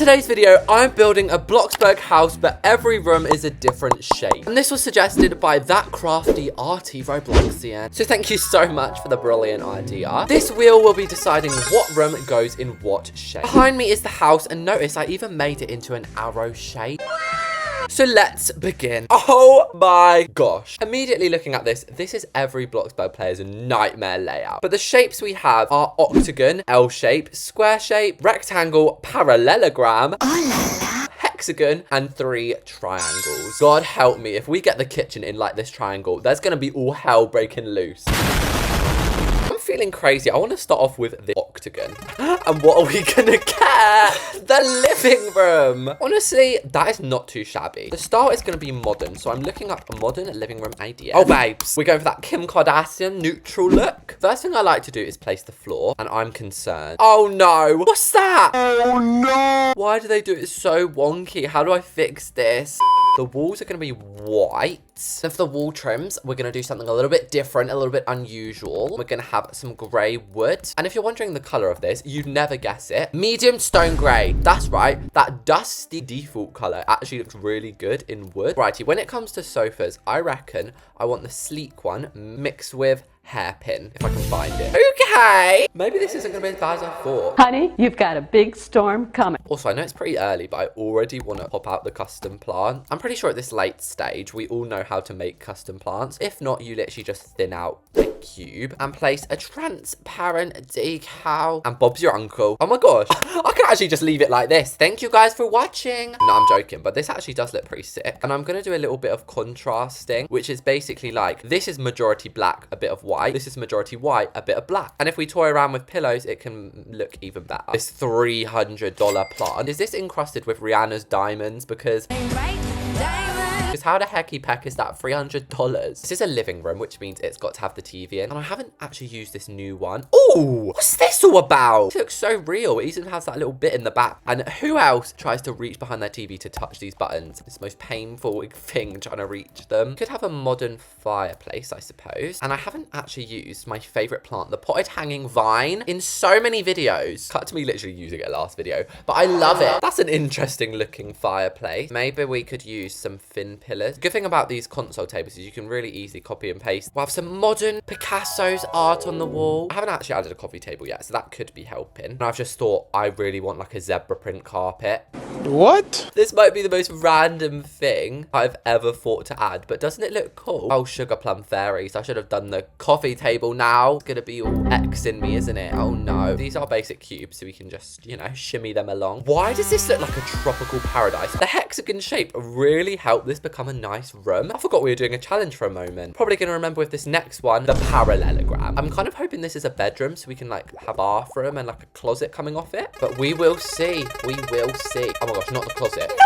today's video, I'm building a Bloxburg house, but every room is a different shape. And this was suggested by that crafty arty Robloxian. So thank you so much for the brilliant idea. This wheel will be deciding what room goes in what shape. Behind me is the house, and notice I even made it into an arrow shape. So let's begin. Oh my gosh. Immediately looking at this, this is every Bloxburg player's nightmare layout. But the shapes we have are octagon, L shape, square shape, rectangle, parallelogram, hexagon, and 3 triangles. God help me, if we get the kitchen in like this triangle, there's gonna be all hell breaking loose. I'm feeling crazy. I want to start off with the octagon. And what are we gonna get? The living room. Honestly, that is not too shabby. The style is gonna be modern, so I'm looking up a modern living room idea. Oh babes, we're going for that Kim Kardashian neutral look. First thing I like to do is place the floor, and I'm concerned. Oh no, what's that? Oh no. Why do they do it so wonky? How do I fix this? The walls are gonna be white. So for the wall trims, we're gonna do something a little bit different, a little bit unusual. We're gonna have some grey wood. And if you're wondering the colour of this, you'd never guess it. Medium stone grey. That's right. That dusty default colour actually looks really good in wood. Righty, when it comes to sofas, I reckon I want the sleek one mixed with hairpin, if I can find it. Okay. Maybe this isn't gonna be as bad as I thought. Honey, you've got a big storm coming. Also, I know it's pretty early, but I already want to pop out the custom plant. I'm pretty sure at this late stage, we all know how to make custom plants. If not, you literally just thin out a cube and place a transparent decal. And Bob's your uncle. Oh my gosh. I can actually just leave it like this. Thank you guys for watching. No, I'm joking, but this actually does look pretty sick. And I'm going to do a little bit of contrasting, which is basically like, this is majority black, a bit of white. This is majority white, a bit of black. And if we toy around with pillows, it can look even better. This $300 plant. Is this encrusted with Rihanna's diamonds? Because how the hecky peck is that $300? This is a living room, which means it's got to have the TV in. And I haven't actually used this new one. Oh, what's this all about? It looks so real. It even has that little bit in the back. And who else tries to reach behind their TV to touch these buttons? It's the most painful thing trying to reach them. Could have a modern fireplace, I suppose. And I haven't actually used my favorite plant, the potted hanging vine, in so many videos. Cut to me literally using it last video, but I love it. That's an interesting looking fireplace. Maybe we could use some thin pillars. Good thing about these console tables is you can really easily copy and paste. We'll have some modern Picasso's art on the wall. I haven't actually added a coffee table yet, so that could be helping. And I've just thought I really want like a zebra print carpet. What? This might be the most random thing I've ever thought to add, but doesn't it look cool? Oh, sugar plum fairies. I should have done the coffee table now. It's gonna be all X in me, isn't it? Oh no. These are basic cubes, so we can just, you know, shimmy them along. Why does this look like a tropical paradise? The hexagon shape really helped this become a nice room. I forgot we were doing a challenge for a moment. Probably gonna remember with this next one, the parallelogram. I'm kind of hoping this is a bedroom so we can like have a bathroom and like a closet coming off it, but we will see. We will see. Oh my gosh, not the closet. No!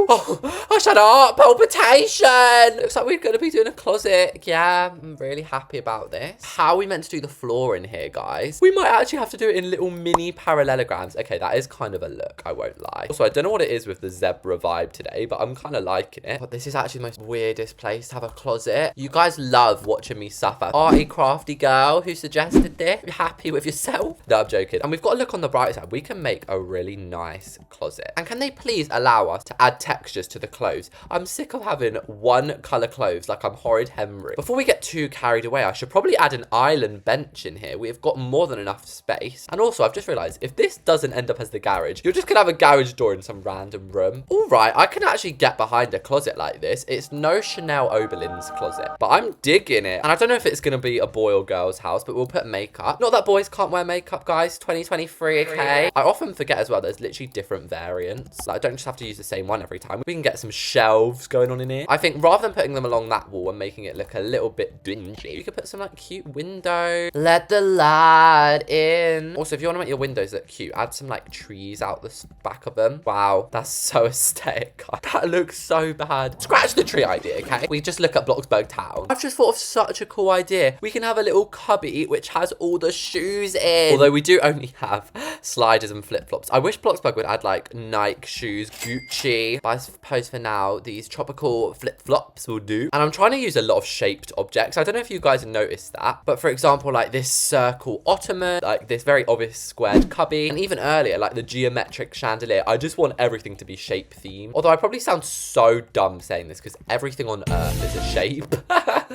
Oh, shut up. Palpitation. Looks like we're going to be doing a closet. Yeah, I'm really happy about this. How are we meant to do the floor in here, guys? We might actually have to do it in little mini parallelograms. Okay, that is kind of a look, I won't lie. Also, I don't know what it is with the zebra vibe today, but I'm kind of liking it. But this is actually the most weirdest place to have a closet. You guys love watching me suffer. Arty crafty girl who suggested this. You're happy with yourself? No, I'm joking. And we've got to look on the bright side. We can make a really nice closet. And can they please allow us to add textures to the clothes? I'm sick of having one colour clothes like I'm Horrid Henry. Before we get too carried away, I should probably add an island bench in here. We've got more than enough space. And also, I've just realised, if this doesn't end up as the garage, you're just going to have a garage door in some random room. All right, I can actually get behind a closet like this. It's no Chanel Oberlin's closet, but I'm digging it. And I don't know if it's going to be a boy or girl's house, but we'll put makeup. Not that boys can't wear makeup, guys. 2023, okay? I often forget as well, there's literally different variants. Like, I don't just have to use the same one every time. We can get some shelves going on in here. I think rather than putting them along that wall and making it look a little bit dingy, you could put some like cute window. Let the light in. Also, if you want to make your windows look cute, add some like trees out the back of them. Wow, that's so aesthetic. That looks so bad. Scratch the tree idea, okay? We just look at Bloxburg town. I've just thought of such a cool idea. We can have a little cubby which has all the shoes in. Although we do only have sliders and flip-flops. I wish Bloxburg would add like Nike shoes, Gucci. But I suppose for now, these tropical flip-flops will do. And I'm trying to use a lot of shaped objects. I don't know if you guys have noticed that, but for example, like this circle ottoman, like this very obvious squared cubby, and even earlier, like the geometric chandelier. I just want everything to be shape themed. Although I probably sound so dumb saying this because everything on earth is a shape.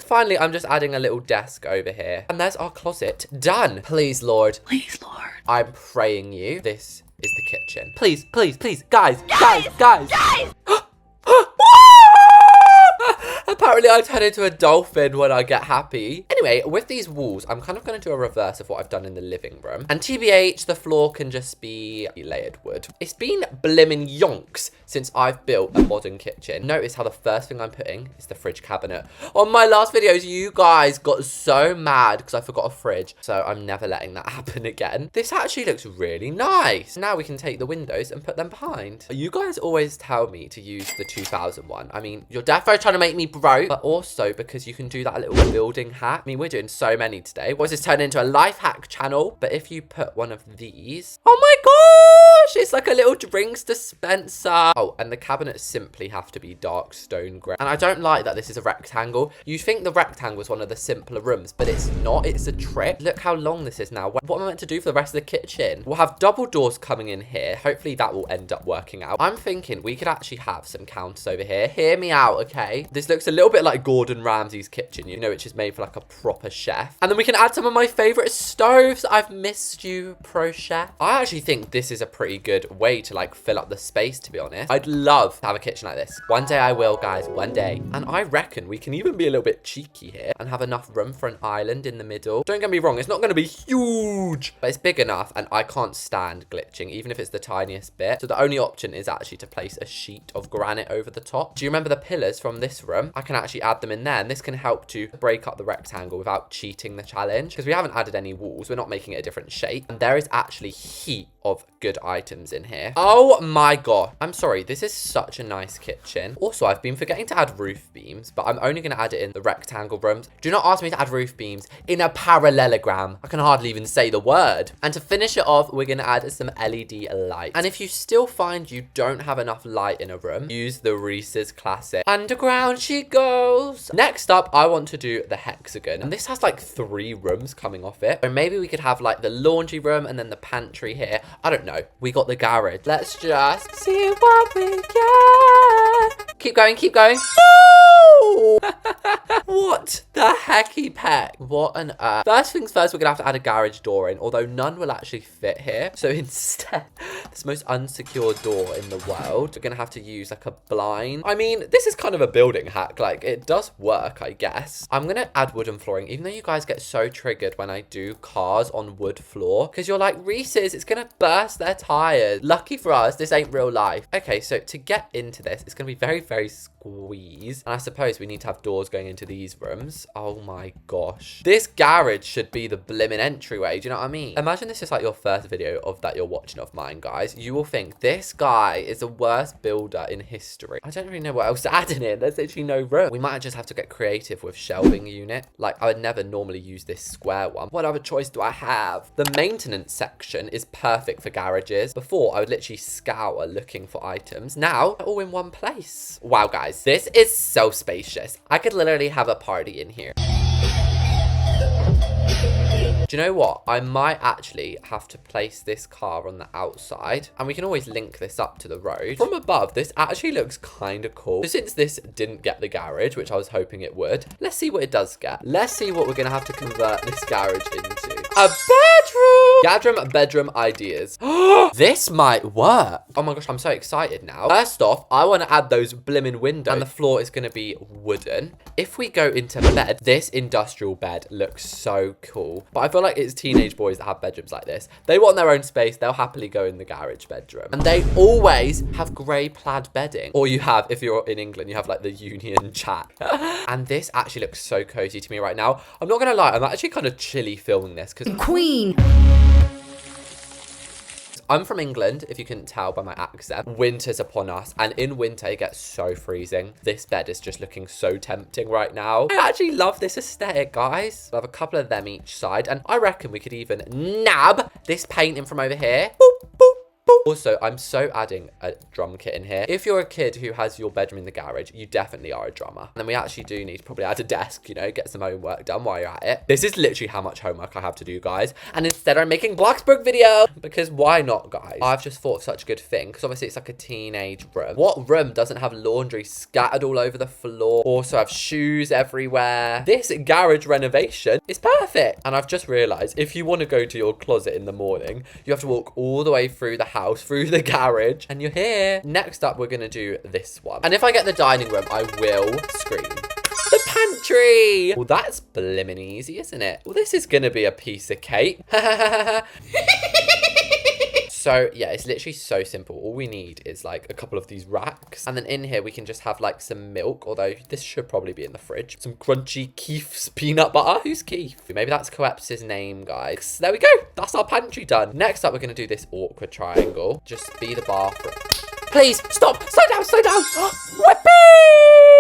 Finally, I'm just adding a little desk over here. And there's our closet. Done. Please, Lord. Please, Lord. I'm praying you. This is the kitchen. Please, please, please. Guys. Apparently I turn into a dolphin when I get happy. Anyway, with these walls, I'm kind of going to do a reverse of what I've done in the living room. And TBH, the floor can just be layered wood. It's been blimmin' yonks since I've built a modern kitchen. Notice how the first thing I'm putting is the fridge cabinet. On my last videos, you guys got so mad because I forgot a fridge. So I'm never letting that happen again. This actually looks really nice. Now we can take the windows and put them behind. You guys always tell me to use the 2001. I mean, you're definitely trying to make me broke, but also because you can do that little building hack. I mean, we're doing so many today. What's this turn into a life hack channel? But if you put one of these, oh my gosh, it's like a little drinks dispenser. Oh, and the cabinets simply have to be dark stone grey. And I don't like that this is a rectangle. You think the rectangle is one of the simpler rooms, but it's not. It's a trick. Look how long this is now. What am I meant to do for the rest of the kitchen? We'll have double doors coming in here. Hopefully that will end up working out. I'm thinking we could actually have some counters over here. Hear me out, okay? This looks a little bit like Gordon Ramsay's kitchen, you know, which is made for like a proper chef. And then we can add some of my favorite stoves. I've missed you, pro chef. I actually think this is a pretty good way to like fill up the space, to be honest. I'd love to have a kitchen like this. One day I will, guys, one day. And I reckon we can even be a little bit cheeky here and have enough room for an island in the middle. Don't get me wrong, it's not going to be huge, but it's big enough and I can't stand glitching, even if it's the tiniest bit. So the only option is actually to place a sheet of granite over the top. Do you remember the pillars from this room? I can actually add them in there, and this can help to break up the rectangle without cheating the challenge, because we haven't added any walls. We're not making it a different shape, and there is actually heat of good items in here. Oh my god. I'm sorry, this is such a nice kitchen. Also, I've been forgetting to add roof beams, but I'm only going to add it in the rectangle rooms. Do not ask me to add roof beams in a parallelogram. I can hardly even say the word. And to finish it off, we're going to add some LED light. And if you still find you don't have enough light in a room, use the Reese's classic underground she goes. Next up, I want to do the hexagon, and this has like 3 rooms coming off it. Or maybe we could have like the laundry room and then the pantry here. I don't know. We got the garage. Let's just see what we get. Keep going, keep going. No! What the hecky peck? What on earth? First things first, we're gonna have to add a garage door in, although none will actually fit here. So instead, this most unsecure door in the world, we're gonna have to use like a blind. I mean, this is kind of a building hack. Like, it does work, I guess. I'm gonna add wooden flooring, even though you guys get so triggered when I do cars on wood floor, because you're like, Reese's, it's gonna burst their tires. Lucky for us, this ain't real life. Okay, so to get into this, it's gonna be very, very squeezed. And I suppose we need to have doors going into these rooms. Oh my gosh. This garage should be the blimmin' entryway. Do you know what I mean? Imagine this is like your first video of that you're watching of mine, guys. You will think this guy is the worst builder in history. I don't really know what else to add in here. There's literally no room. We might just have to get creative with shelving unit. Like, I would never normally use this square one. What other choice do I have? The maintenance section is perfect for garages. Before, I would literally scour looking for items. Now, they're all in one place. Wow, guys. This is so spacious. I could literally have a party in here. Do you know what? I might actually have to place this car on the outside, and we can always link this up to the road. From above, this actually looks kind of cool. So since this didn't get the garage, which I was hoping it would, let's see what it does get. Let's see what we're going to have to convert this garage into. A bedroom! Bedroom ideas. This might work. Oh my gosh, I'm so excited now. First off, I want to add those blimmin' windows, and the floor is going to be wooden. If we go into bed, this industrial bed looks so cool. But I feel like it's teenage boys that have bedrooms like this. They want their own space. They'll happily go in the garage bedroom. And they always have grey plaid bedding. Or you have, if you're in England, you have like the Union Jack. And this actually looks so cozy to me right now. I'm not going to lie, I'm actually kind of chilly filming this because Queen. I'm from England, if you couldn't tell by my accent. Winter's upon us, and in winter it gets so freezing. This bed is just looking so tempting right now. I actually love this aesthetic, guys. I have a couple of them each side, and I reckon we could even nab this painting from over here. Boop, boop. Also, I'm so adding a drum kit in here. If you're a kid who has your bedroom in the garage, you definitely are a drummer. And then we actually do need to probably add a desk, you know, get some homework done while you're at it. This is literally how much homework I have to do, guys. And instead I'm making Bloxburg video because why not, guys? I've just thought of such a good thing because obviously it's like a teenage room. What room doesn't have laundry scattered all over the floor? Also have shoes everywhere. This garage renovation is perfect. And I've just realized if you want to go to your closet in the morning, you have to walk all the way through the house, through the garage, and you're here. Next up, we're gonna do this one. And if I get the dining room, I will scream. The pantry! Well, that's blimmin' easy, isn't it? Well, this is gonna be a piece of cake. So yeah, it's literally so simple. All we need is like a couple of these racks. And then in here, we can just have like some milk, although this should probably be in the fridge. Some crunchy Keith's peanut butter. Who's Keith? Maybe that's Coeps's name, guys. There we go. That's our pantry done. Next up, we're going to do this awkward triangle. Just be the bathroom. Please, stop. Slow down, slow down. Whippy!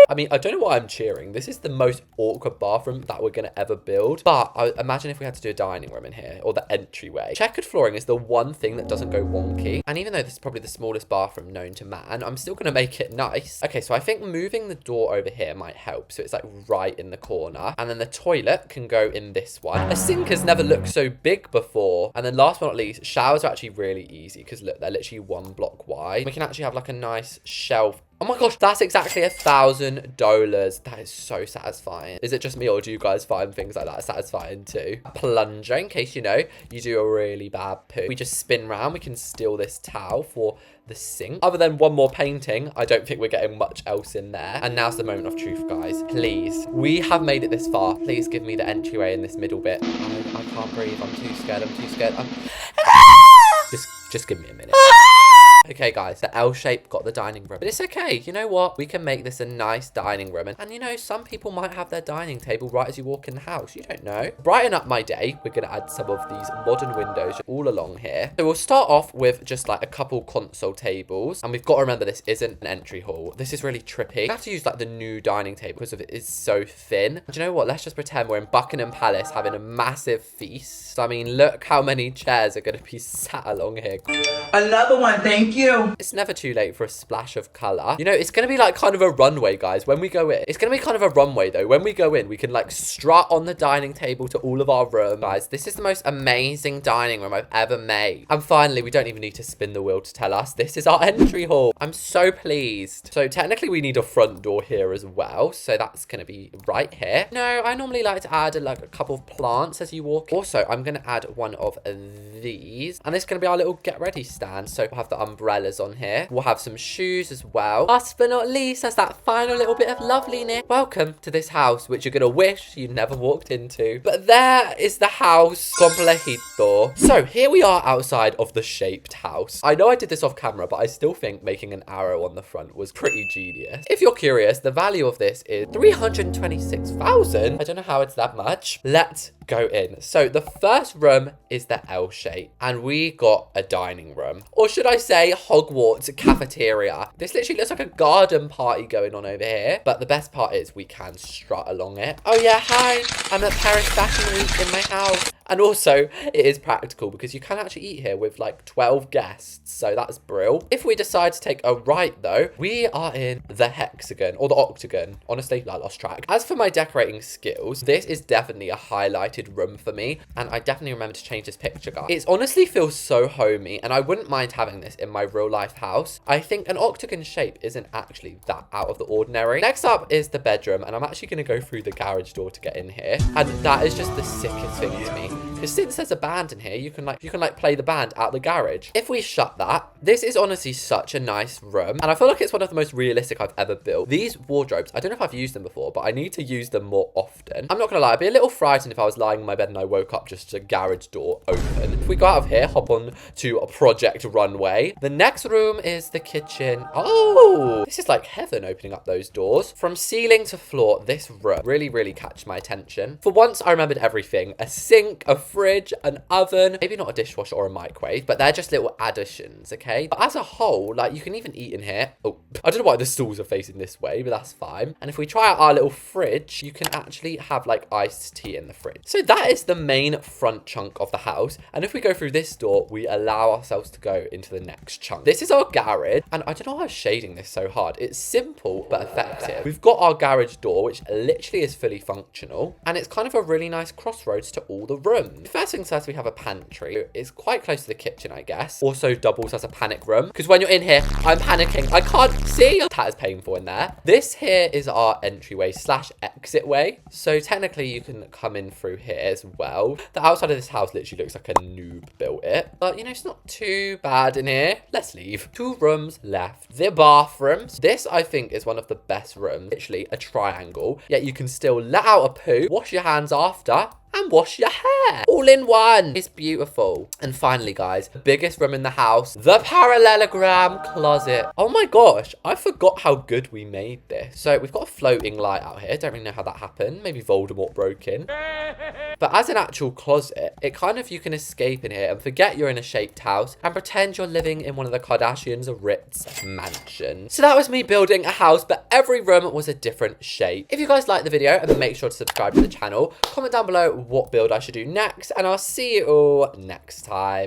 I mean, I don't know why I'm cheering. This is the most awkward bathroom that we're going to ever build. But I imagine if we had to do a dining room in here or the entryway. Checkered flooring is the one thing that doesn't go wonky. And even though this is probably the smallest bathroom known to man, I'm still going to make it nice. Okay, so I think moving the door over here might help. So it's like right in the corner. And then the toilet can go in this one. A sink has never looked so big before. And then last but not least, showers are actually really easy because look, they're literally one block wide. We can actually have like a nice shelf. Oh my gosh, that's exactly $1,000. That is so satisfying. Is it just me or do you guys find things like that satisfying too? A plunger, in case you know, you do a really bad poo. We just spin round, we can steal this towel for the sink. Other than one more painting, I don't think we're getting much else in there. And now's the moment of truth, guys. Please, we have made it this far. Please give me the entryway in this middle bit. I can't breathe, I'm too scared, I'm too scared. Just give me a minute. Okay, guys, the L shape got the dining room. But it's okay. You know what? We can make this a nice dining room. And you know, some people might have their dining table right as you walk in the house. You don't know. Brighten up my day. We're going to add some of these modern windows all along here. So we'll start off with just like a couple console tables. And we've got to remember this isn't an entry hall. This is really trippy. We have to use like the new dining table because of it is so thin. And you know what? Let's just pretend we're in Buckingham Palace having a massive feast. So, I mean, look how many chairs are going to be sat along here. Another one, thank you. It's never too late for a splash of color. You know, it's going to be like kind of a runway, guys, when we go in. It's going to be kind of a runway, though. When we go in, we can like strut on the dining table to all of our rooms. Guys, this is the most amazing dining room I've ever made. And finally, we don't even need to spin the wheel to tell us. This is our entry hall. I'm so pleased. So technically, we need a front door here as well. So that's going to be right here. No, I normally like to add like a couple of plants as you walk. Also, I'm going to add one of these. And this is going to be our little get ready stand. So we'll have the umbrellas on here. We'll have some shoes as well. Last but not least, as that final little bit of loveliness. Welcome to this house, which you're going to wish you never walked into. But there is the house completito. So here we are outside of the shaped house. I know I did this off camera, but I still think making an arrow on the front was pretty genius. If you're curious, the value of this is 326,000. I don't know how it's that much. Let's go in. So the first room is the L shape, and we got a dining room, or should I say Hogwarts cafeteria. This literally looks like a garden party going on over here, but the best part is we can strut along it. Oh yeah, hi, I'm at Paris Fashion Week in my house. And also, it is practical because you can actually eat here with like 12 guests. So that's brilliant. If we decide to take a right, though, we are in the hexagon or the octagon. Honestly, I lost track. As for my decorating skills, this is definitely a highlighted room for me. And I definitely remember to change this picture, guys. It honestly feels so homey. And I wouldn't mind having this in my real life house. I think an octagon shape isn't actually that out of the ordinary. Next up is the bedroom. And I'm actually going to go through the garage door to get in here. And that is just the sickest thing to me. Because since there's a band in here, you can play the band out the garage. If we shut that, this is honestly such a nice room. And I feel like it's one of the most realistic I've ever built. These wardrobes, I don't know if I've used them before, but I need to use them more often. I'm not going to lie, I'd be a little frightened if I was lying in my bed and I woke up just a garage door open. If we go out of here, hop on to a project runway. The next room is the kitchen. Oh, this is like heaven opening up those doors. From ceiling to floor, this room really, really catch my attention. For once, I remembered everything. A sink, a fridge, an oven, maybe not a dishwasher or a microwave, but they're just little additions, okay? But as a whole, like, you can even eat in here. Oh, I don't know why the stools are facing this way, but that's fine. And if we try out our little fridge, you can actually have like iced tea in the fridge. So that is the main front chunk of the house. And if we go through this door, we allow ourselves to go into the next chunk. This is our garage. And I don't know why I'm shading this so hard. It's simple, but effective. We've got our garage door, which literally is fully functional. And it's kind of a really nice crossroads to all the rooms. First things first, we have a pantry. It's quite close to the kitchen, I guess. Also doubles as a panic room. Because when you're in here, I'm panicking. I can't see. That is painful in there. This here is our entryway slash exit way. So technically you can come in through here as well. The outside of this house literally looks like a noob built it. But, you know, it's not too bad in here. Let's leave. 2 rooms left. The bathrooms. This, I think, is one of the best rooms. Literally a triangle. Yet you can still let out a poo, wash your hands after, and wash your hair all in one. It's beautiful. And finally, guys, the biggest room in the house, the parallelogram closet. Oh my gosh, I forgot how good we made this. So we've got a floating light out here. Don't really know how that happened. Maybe Voldemort broke in. But as an actual closet, it kind of, you can escape in here and forget you're in a shaped house and pretend you're living in one of the Kardashians' Ritz mansion. So that was me building a house, but every room was a different shape. If you guys liked the video, then make sure to subscribe to the channel. Comment down below what build I should do next, and I'll see you all next time.